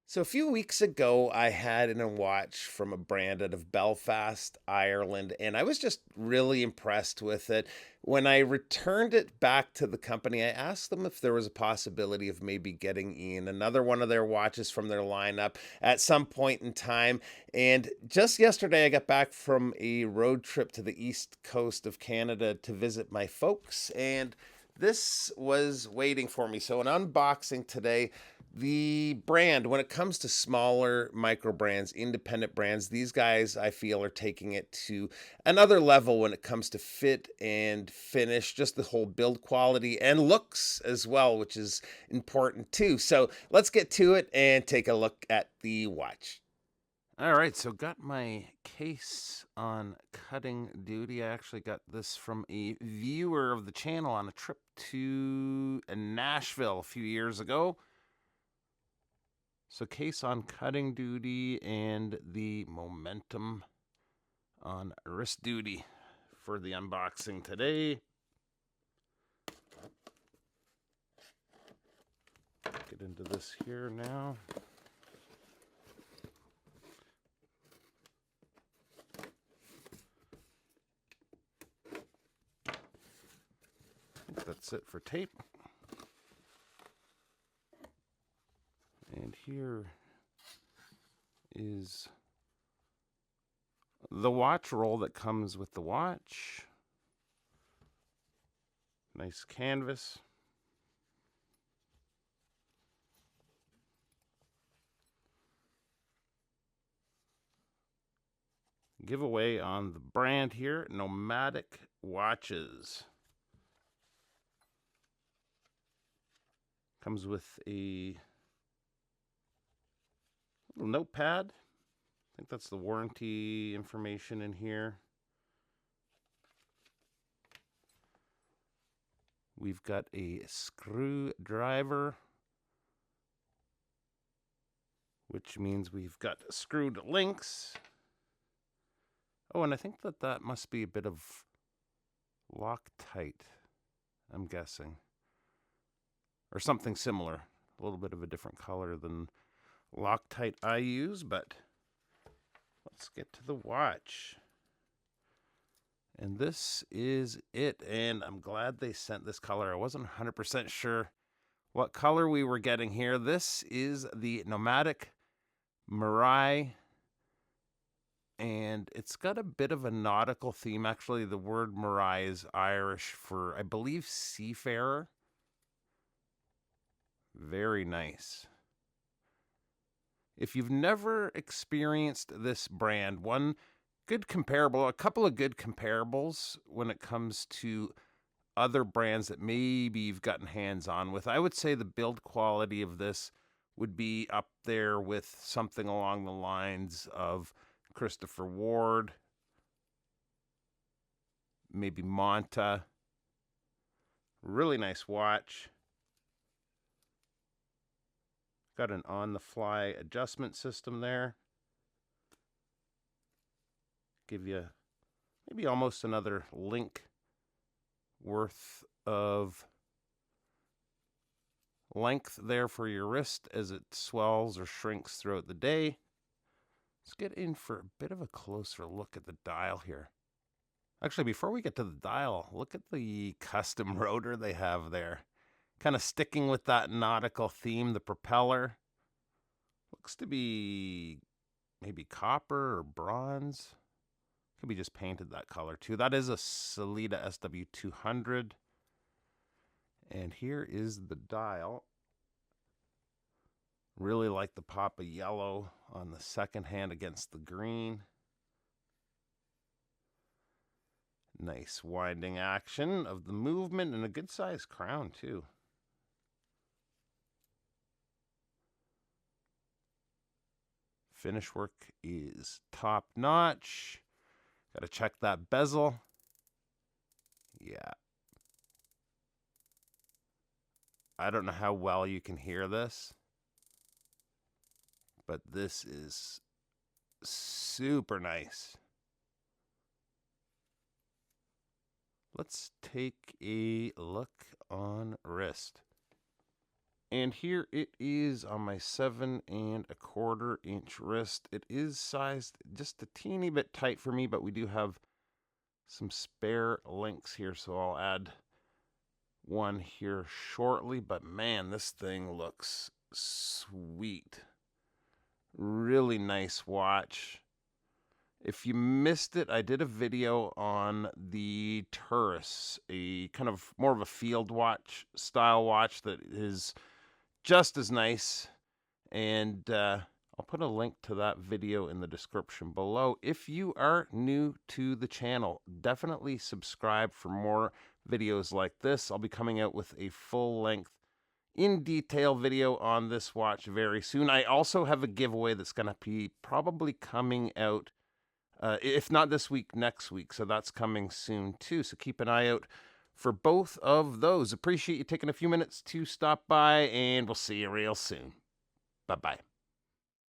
So a few weeks ago, I had in a watch from a brand out of Belfast, Ireland, and I was just really impressed with it. When I returned it back to the company, I asked them if there was a possibility of maybe getting in another one of their watches from their lineup at some point in time. And just yesterday, I got back from a road trip to the east coast of Canada to visit my folks, and this was waiting for me. So, an unboxing today. The brand, when it comes to smaller micro brands, independent brands, these guys I feel are taking it to another level when it comes to fit and finish, just the whole build quality and looks as well, which is important too. So let's get to it and take a look at the watch. All right, so got my case on cutting duty. I actually got this from a viewer of the channel on a trip to Nashville a few years ago. So case on cutting duty and the momentum on wrist duty for the unboxing today. Get into this here now. I think that's it for tape. And here is the watch roll that comes with the watch. Nice canvas. Giveaway on the brand here, Nomadic Watches. Comes with a little notepad. I think that's the warranty information in here. We've got a screwdriver, which means we've got screwed links. Oh, and I think that must be a bit of Loctite, I'm guessing. Or something similar. A little bit of a different color than Loctite I use, but let's get to the watch. And this is it, and I'm glad they sent this color. I wasn't 100% sure what color we were getting here. This is the Nomadic Marai, and it's got a bit of a nautical theme. Actually, the word Marai is Irish for, I believe, seafarer. Very nice. If you've never experienced this brand, one good comparable, a couple of good comparables when it comes to other brands that maybe you've gotten hands on with. I would say the build quality of this would be up there with something along the lines of Christopher Ward, maybe Monta. Really nice watch. Got an on-the-fly adjustment system there. Give you maybe almost another link worth of length there for your wrist as it swells or shrinks throughout the day. Let's get in for a bit of a closer look at the dial here. Actually, before we get to the dial, look at the custom rotor they have there. Kind of sticking with that nautical theme, the propeller. Looks to be maybe copper or bronze. Could be just painted that color too. That is a Sellita SW200. And here is the dial. Really like the pop of yellow on the second hand against the green. Nice winding action of the movement and a good sized crown too. Finish work is top notch. Got to check that bezel. Yeah. I don't know how well you can hear this, but this is super nice. Let's take a look on wrist. And here it is on my 7¼ inch wrist. It is sized just a teeny bit tight for me, but we do have some spare links here, so I'll add one here shortly. But man, this thing looks sweet. Really nice watch. If you missed it, I did a video on the Turas, a kind of more of a field watch style watch that is just as nice. And I'll put a link to that video in the description below. If you are new to the channel, definitely subscribe for more videos like this. I'll be coming out with a full-length, in-detail video on this watch very soon. I also have a giveaway that's going to be probably coming out, if not this week, next week. So that's coming soon too. So keep an eye out for both of those. Appreciate you taking a few minutes to stop by, and we'll see you real soon. Bye-bye.